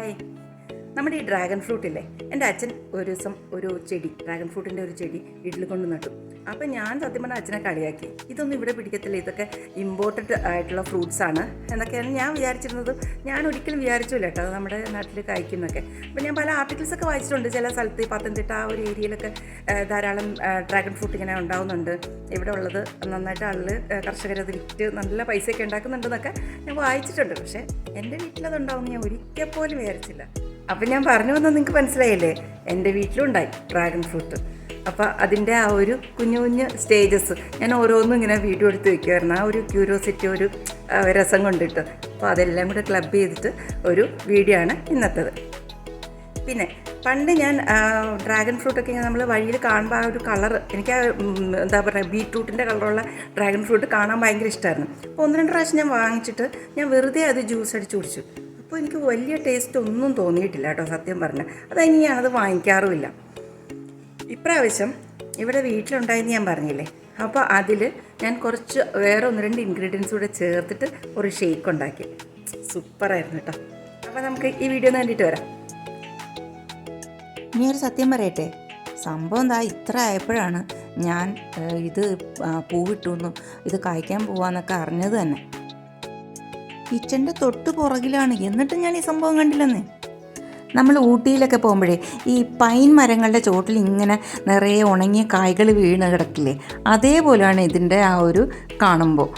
Hi. നമ്മുടെ ഈ dragon ഫ്രൂട്ടില്ലേ, എൻ്റെ അച്ഛൻ ഒരു ദിവസം ഒരു ചെടി, ഡ്രാഗൺ ഫ്രൂട്ടിൻ്റെ ഒരു ചെടി വീട്ടിൽ കൊണ്ട് നട്ടു. അപ്പോൾ ഞാൻ സത്യം പറഞ്ഞാൽ അച്ഛനെ കളിയാക്കി, ഇതൊന്നും ഇവിടെ പിടിക്കത്തില്ല, ഇതൊക്കെ ഇമ്പോർട്ടഡ് ആയിട്ടുള്ള ഫ്രൂട്ട്സാണ് എന്നൊക്കെയാണ് ഞാൻ വിചാരിച്ചിരുന്നത്. ഞാൻ ഒരിക്കലും വിചാരിച്ചില്ല കേട്ടോ അത് നമ്മുടെ നാട്ടിൽ കായ്ക്കുന്നൊക്കെ. അപ്പോൾ ഞാൻ പല ആർട്ടിക്കിൾസൊക്കെ വായിച്ചിട്ടുണ്ട്, ചില സ്ഥലത്ത് പത്തനംതിട്ട ആ ഒരു ഏരിയയിലൊക്കെ ധാരാളം ഡ്രാഗൺ ഫ്രൂട്ട് ഇങ്ങനെ ഉണ്ടാകുന്നുണ്ട്. ഇവിടെ ഉള്ളത് നന്നായിട്ട് ആളുകൾ കർഷകരത് വിറ്റ് നല്ല പൈസയൊക്കെ ഉണ്ടാക്കുന്നുണ്ടെന്നൊക്കെ ഞാൻ വായിച്ചിട്ടുണ്ട്. പക്ഷേ എൻ്റെ വീട്ടിലതുണ്ടാവുമെന്ന് ഞാൻ ഒരിക്കൽ പോലും വിചാരിച്ചില്ല. അപ്പം ഞാൻ പറഞ്ഞു വന്നത് നിങ്ങൾക്ക് മനസ്സിലായില്ലേ, എൻ്റെ വീട്ടിലുണ്ടായി ഡ്രാഗൺ ഫ്രൂട്ട്. അപ്പോൾ അതിൻ്റെ ആ ഒരു കുഞ്ഞു കുഞ്ഞ് സ്റ്റേജസ് ഞാൻ ഓരോന്നും ഇങ്ങനെ വീഡിയോ എടുത്ത് വയ്ക്കുമായിരുന്നു. ആ ഒരു ക്യൂരിയോസിറ്റി, ഒരു രസം കൊണ്ടിട്ട്. അപ്പോൾ അതെല്ലാം കൂടെ ക്ലബ് ചെയ്തിട്ട് ഒരു വീഡിയോ ആണ് ഇന്നത്തേത്. പിന്നെ പണ്ട് ഞാൻ ഡ്രാഗൺ ഫ്രൂട്ടൊക്കെ ഇങ്ങനെ നമ്മൾ വഴിയിൽ കാണുമ്പോൾ ആ ഒരു കളറ്, എനിക്ക് എന്താ പറയുക, ബീട്രൂട്ടിൻ്റെ കളറുള്ള ഡ്രാഗൺ ഫ്രൂട്ട് കാണാൻ ഭയങ്കര ഇഷ്ടമായിരുന്നു. അപ്പോൾ 1-2 പ്രാവശ്യം ഞാൻ വാങ്ങിച്ചിട്ട് ഞാൻ വെറുതെ അത് ജ്യൂസ് അടിച്ച് കുടിച്ചു. അപ്പോൾ എനിക്ക് വലിയ ടേസ്റ്റ് ഒന്നും തോന്നിയിട്ടില്ല കേട്ടോ, സത്യം പറഞ്ഞാൽ. അതിന് ഞാനത് വാങ്ങിക്കാറുമില്ല. ഇപ്രാവശ്യം ഇവിടെ വീട്ടിലുണ്ടായെന്ന് ഞാൻ പറഞ്ഞില്ലേ, അപ്പോൾ അതിൽ ഞാൻ കുറച്ച് വേറെ 1-2 ഇൻഗ്രീഡിയൻസ് കൂടെ ചേർത്തിട്ട് ഒരു ഷേക്ക് ഉണ്ടാക്കി. സൂപ്പറായിരുന്നു കേട്ടോ. അപ്പോൾ നമുക്ക് ഈ വീഡിയോ ഒന്ന് കണ്ടിട്ട് വരാം. ഇനി ഒരു സത്യം പറയട്ടെ, സംഭവം എന്താ ഇത്ര ആയപ്പോഴാണ് ഞാൻ ഇത് പൂവിട്ടുന്നു, ഇത് കായ്ക്കാൻ പോവാന്നൊക്കെ അറിഞ്ഞത് തന്നെ. കിച്ചൻ്റെ തൊട്ട് പുറകിലാണ്, എന്നിട്ടും ഞാൻ ഈ സംഭവം കണ്ടില്ലെന്നേ. നമ്മൾ ഊട്ടിയിലൊക്കെ പോകുമ്പോഴേ ഈ പൈൻ മരങ്ങളുടെ ചോട്ടിൽ ഇങ്ങനെ നിറയെ ഉണങ്ങിയ കായ്കൾ വീണ് കിടക്കില്ലേ, അതേപോലെയാണ് ഇതിൻ്റെ ആ ഒരു കാണുമ്പോൾ.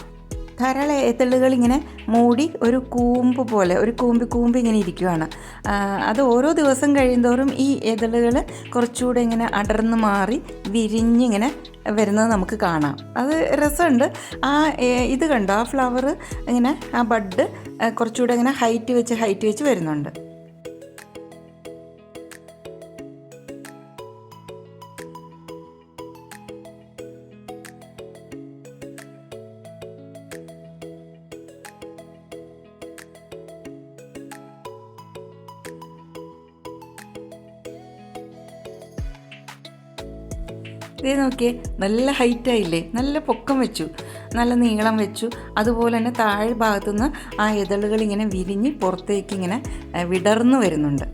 ധാരാളം ഏത്തളുകൾ ഇങ്ങനെ മൂടി ഒരു കൂമ്പ് പോലെ, ഒരു കൂമ്പ് ഇങ്ങനെ ഇരിക്കുകയാണ്. അത് ഓരോ ദിവസം കഴിയുന്തോറും ഈ ഏതളുകൾ കുറച്ചുകൂടെ ഇങ്ങനെ അടർന്ന് മാറി വിരിഞ്ഞിങ്ങനെ വരുന്നത് നമുക്ക് കാണാം. അത് രസമുണ്ട്. ഇത് കണ്ടോ, ആ ഫ്ലവർ ഇങ്ങനെ, ആ ബഡ് കുറച്ചുകൂടെ ഇങ്ങനെ ഹൈറ്റ് വെച്ച് വരുന്നുണ്ട്. ഇതേ നോക്കിയേ, നല്ല ഹൈറ്റായില്ലേ, നല്ല പൊക്കം വെച്ചു, നല്ല നീളം വെച്ചു. അതുപോലെ തന്നെ താഴെ ഭാഗത്തുനിന്ന് ആ ഇതളുകൾ ഇങ്ങനെ വിരിഞ്ഞ് പുറത്തേക്ക് ഇങ്ങനെ വിടർന്നു വരുന്നുണ്ട്.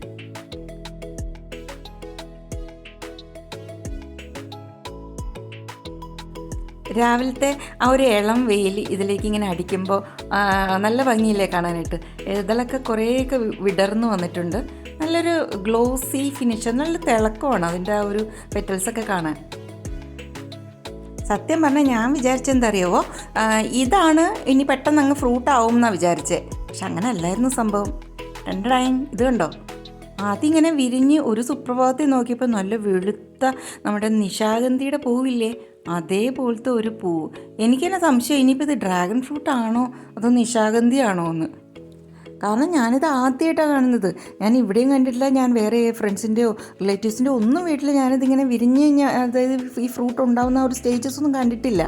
രാവിലത്തെ ആ ഒരു ഇളം വെയിൽ ഇതിലേക്ക് ഇങ്ങനെ അടിക്കുമ്പോൾ നല്ല ഭംഗിയില്ലേ കാണാനായിട്ട്. ഇതളൊക്കെ കുറേയൊക്കെ വിടർന്നു വന്നിട്ടുണ്ട്. നല്ലൊരു ഗ്ലോസി ഫിനിഷ്, നല്ല തിളക്കമാണ് അതിൻ്റെ ആ ഒരു പെറ്റൽസൊക്കെ കാണാൻ. സത്യം പറഞ്ഞാൽ ഞാൻ വിചാരിച്ചെന്താ അറിയാവോ, ഇതാണ് ഇനി പെട്ടെന്ന് അങ്ങ് ഫ്രൂട്ട് ആവും എന്നാണ് വിചാരിച്ചേ. പക്ഷെ അങ്ങനെ അല്ലായിരുന്നു സംഭവം. ഇത് കണ്ടോ, അതിങ്ങനെ വിരിഞ്ഞ് ഒരു സുപ്രഭാതത്തിൽ നോക്കിയപ്പോൾ നല്ല വെളുത്ത നമ്മുടെ നിശാഗന്ധിയുടെ പൂവില്ലേ, അതേപോലത്തെ ഒരു പൂവ്. എനിക്കെന്നെ സംശയം, ഇനിയിപ്പോൾ ഇത് ഡ്രാഗൺ ഫ്രൂട്ട് ആണോ അതോ നിശാഗന്ധി ആണോ എന്ന്. കാരണം ഞാനിത് ആദ്യമായിട്ടാണ് കാണുന്നത്. ഞാൻ ഇവിടെയും കണ്ടിട്ടില്ല, ഞാൻ വേറെ ഫ്രണ്ട്സിൻ്റെയോ റിലേറ്റീവ്സിൻ്റെയോ ഒന്നും വീട്ടിൽ ഞാനിതിങ്ങനെ വിരിഞ്ഞ് അതായത് ഈ ഫ്രൂട്ട് ഉണ്ടാകുന്ന ഒരു സ്റ്റേജസ് ഒന്നും കണ്ടിട്ടില്ല.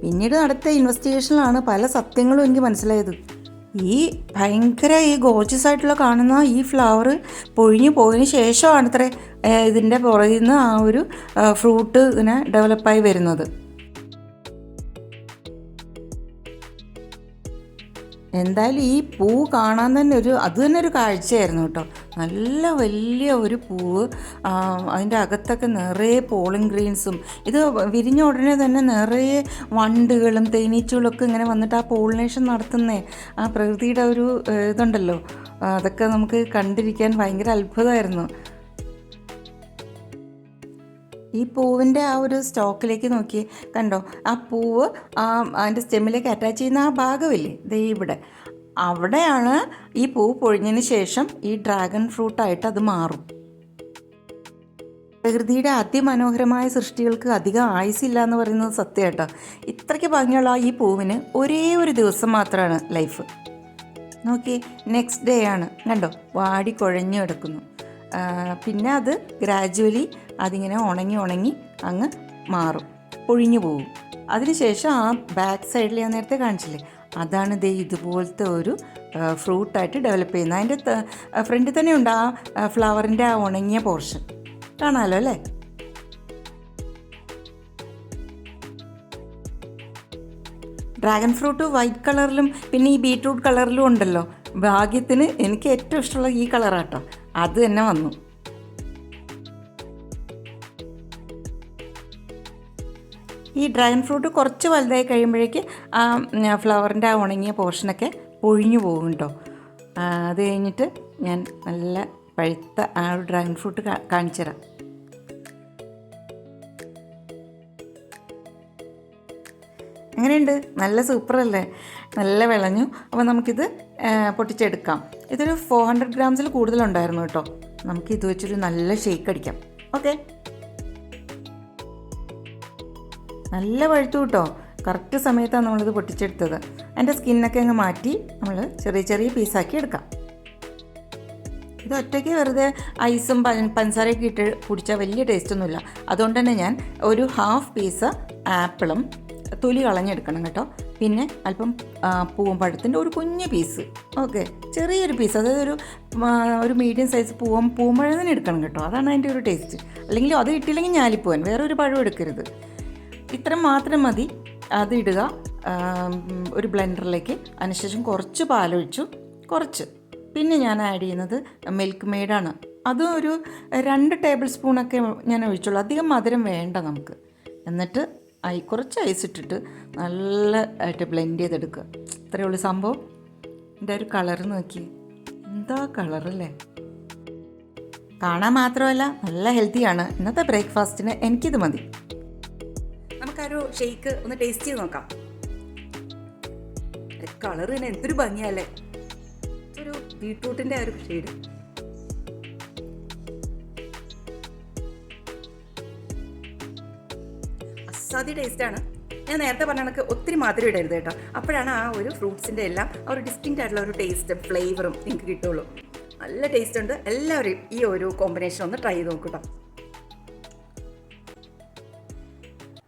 പിന്നീട് നടത്തിയ ഇൻവെസ്റ്റിഗേഷനിലാണ് പല സത്യങ്ങളും എനിക്ക് മനസ്സിലായത്. ഈ ഗോർജിയസ് ആയിട്ടുള്ള കാണുന്ന ഈ ഫ്ലവർ പൊഴിഞ്ഞു പോയതിന് ശേഷമാണ് അത്ര ഇതിൻ്റെ പുറകിൽ നിന്ന് ആ ഒരു ഫ്രൂട്ട് ഇങ്ങനെ ഡെവലപ്പായി വരുന്നത്. എന്തായാലും ഈ പൂ കാണാൻ തന്നെ അത് തന്നെ ഒരു കാഴ്ചയായിരുന്നു കേട്ടോ. നല്ല വലിയ ഒരു പൂവ്, അതിൻ്റെ അകത്തൊക്കെ നിറയെ പോളൻ ഗ്രെയിൻസും. ഇത് വിരിഞ്ഞ ഉടനെ തന്നെ നിറയെ വണ്ടുകളും തേനീച്ചകളൊക്കെ ഇങ്ങനെ വന്നിട്ട് ആ പോളിനേഷൻ നടത്തുന്നേ ആ പ്രകൃതിയുടെ ഒരു ഇതുണ്ടല്ലോ, അതൊക്കെ നമുക്ക് കണ്ടിരിക്കാൻ ഭയങ്കര അത്ഭുതമായിരുന്നു. ഈ പൂവിൻ്റെ ആ ഒരു സ്റ്റോക്കിലേക്ക് നോക്കി കണ്ടോ, ആ പൂവ് അതിൻ്റെ സ്റ്റെമ്മിലേക്ക് അറ്റാച്ച് ചെയ്യുന്ന ആ ഭാഗമില്ലേ, ദേ ഇവിടെ, അവിടെയാണ് ഈ പൂവ് പൊഴിഞ്ഞതിന് ശേഷം ഈ ഡ്രാഗൺ ഫ്രൂട്ടായിട്ട് അത് മാറും. പ്രകൃതിയുടെ അതിമനോഹരമായ സൃഷ്ടികൾക്ക് അധികം ആയുസില്ല എന്ന് പറയുന്നത് സത്യം കേട്ടോ. ഇത്രയ്ക്ക് ഭംഗിയുള്ള ഈ പൂവിന് ഒരേ ഒരു ദിവസം മാത്രമാണ് ലൈഫ്. നോക്കിയേ, നെക്സ്റ്റ് ഡേ ആണ്, കണ്ടോ, വാടി കുഴഞ്ഞു കിടക്കുന്നു. പിന്നെ അത് ഗ്രാജുവലി അതിങ്ങനെ ഉണങ്ങി അങ്ങ് മാറും, ഒഴിഞ്ഞു പോകും. അതിനുശേഷം ആ ബാക്ക് സൈഡിൽ ഞാൻ നേരത്തെ കാണിച്ചില്ലേ, അതാണ് ദേ ഇതുപോലത്തെ ഒരു ഫ്രൂട്ടായിട്ട് ഡെവലപ്പ് ചെയ്യുന്നത്. അതിൻ്റെ ഫ്രണ്ടിൽ തന്നെ ഉണ്ട് ആ ഫ്ലവറിൻ്റെ ആ ഉണങ്ങിയ പോർഷൻ, കാണാമല്ലോ അല്ലേ. ഡ്രാഗൺ ഫ്രൂട്ട് വൈറ്റ് കളറിലും പിന്നെ ഈ ബീട്രൂട്ട് കളറിലും ഉണ്ടല്ലോ. ഭാഗ്യത്തിന് എനിക്ക് ഏറ്റവും ഇഷ്ടമുള്ള ഈ കളറാട്ടോ, അത് തന്നെ വന്നു. ഈ ഡ്രാഗൺ ഫ്രൂട്ട് കുറച്ച് വലുതായി കഴിയുമ്പോഴേക്ക് ആ ഫ്ലവറിൻ്റെ ആ ഉണങ്ങിയ പോർഷനൊക്കെ പൊഴിഞ്ഞു പോകും കേട്ടോ. അത് കഴിഞ്ഞിട്ട് ഞാൻ നല്ല പഴുത്ത ആ ഒരു ഡ്രാഗൺ ഫ്രൂട്ട് കാണിച്ചു തരാം. എങ്ങനെയുണ്ട്? നല്ല സൂപ്പറല്ലേ? നല്ല വിളഞ്ഞു. അപ്പോൾ നമുക്കിത് പൊട്ടിച്ചെടുക്കാം. ഇതൊരു 400 ഗ്രാംസിൽ കൂടുതലുണ്ടായിരുന്നു കേട്ടോ. നമുക്കിത് വെച്ചൊരു നല്ല ഷേക്ക് അടിക്കാം. ഓക്കെ, നല്ല പഴുത്തു കേട്ടോ. കറക്റ്റ് സമയത്താണ് നമ്മളിത് പൊട്ടിച്ചെടുത്തത്. അതിൻ്റെ സ്കിന്നൊക്കെ അങ്ങ് മാറ്റി നമ്മൾ ചെറിയ ചെറിയ പീസാക്കി എടുക്കാം. ഇത് ഒറ്റയ്ക്ക് വെറുതെ ഐസും പഞ്ചസാരയൊക്കെ ഇട്ട് കുടിച്ചാൽ വലിയ ടേസ്റ്റൊന്നുമില്ല. അതുകൊണ്ട് തന്നെ ഞാൻ ഒരു ഹാഫ് പീസ് ആപ്പിളും തൊലി കളഞ്ഞെടുക്കണം കേട്ടോ. പിന്നെ അല്പം പൂവമ്പഴത്തിൻ്റെ ഒരു കുഞ്ഞ് പീസ്, ഓക്കെ, ചെറിയൊരു പീസ്, അതായത് ഒരു മീഡിയം സൈസ് പൂമ്പഴം തന്നെ എടുക്കണം കേട്ടോ. അതാണ് അതിൻ്റെ ഒരു ടേസ്റ്റ്. അല്ലെങ്കിൽ അത് ഇട്ടില്ലെങ്കിൽ ഞാലിപ്പോവാൻ, വേറെ ഒരു പഴം എടുക്കരുത്. ഇത്രയും മാത്രം മതി. അത് ഇടുക ഒരു ബ്ലെൻഡറിലേക്ക്. അതിനുശേഷം കുറച്ച് പാലൊഴിച്ചു, കുറച്ച്. പിന്നെ ഞാൻ ആഡ് ചെയ്യുന്നത് മിൽക്ക് മെയ്ഡാണ്. അതും ഒരു 2 ടേബിൾ സ്പൂണൊക്കെ ഞാൻ ഒഴിച്ചുള്ളൂ. അധികം മധുരം വേണ്ട നമുക്ക്. എന്നിട്ട് കുറച്ച് ഐസ് ഇട്ടിട്ട് നല്ല ആയിട്ട് ബ്ലെൻഡ് ചെയ്തെടുക്കുക. ഇത്രയേ ഉള്ളൂ സംഭവം. എൻ്റെ ഒരു കളർ നോക്കി, എന്താ കളറല്ലേ! കാണാൻ മാത്രമല്ല നല്ല ഹെൽത്തിയാണ്. ഇന്നത്തെ ബ്രേക്ക്ഫാസ്റ്റിന് എനിക്കിത് മതി. നമുക്കൊരു ഷേക്ക് ഒന്ന് ടേസ്റ്റ് ചെയ്ത് നോക്കാം. കളർ തന്നെ എന്തൊരു ഭംഗിയല്ലേ! ഒരു ബീട്രൂട്ടിൻ്റെ ഒരു ഷെയ്ഡ്. അസാധ്യ ടേസ്റ്റാണ്. ഞാൻ നേരത്തെ പറഞ്ഞ കണക്ക് ഒത്തിരി മധുരം ഇടരുത് കേട്ടോ. അപ്പോഴാണ് ആ ഒരു ഫ്രൂട്ട്സിൻ്റെ എല്ലാം ആ ഒരു ഡിസ്റ്റിങ്റ്റ് ആയിട്ടുള്ള ഒരു ടേസ്റ്റും ഫ്ലേവറും നിങ്ങൾക്ക് കിട്ടുള്ളൂ. നല്ല ടേസ്റ്റ് ഉണ്ട്. എല്ലാവരും ഈ ഒരു കോമ്പിനേഷൻ ഒന്ന് ട്രൈ ചെയ്ത് നോക്കൂട്ടോ.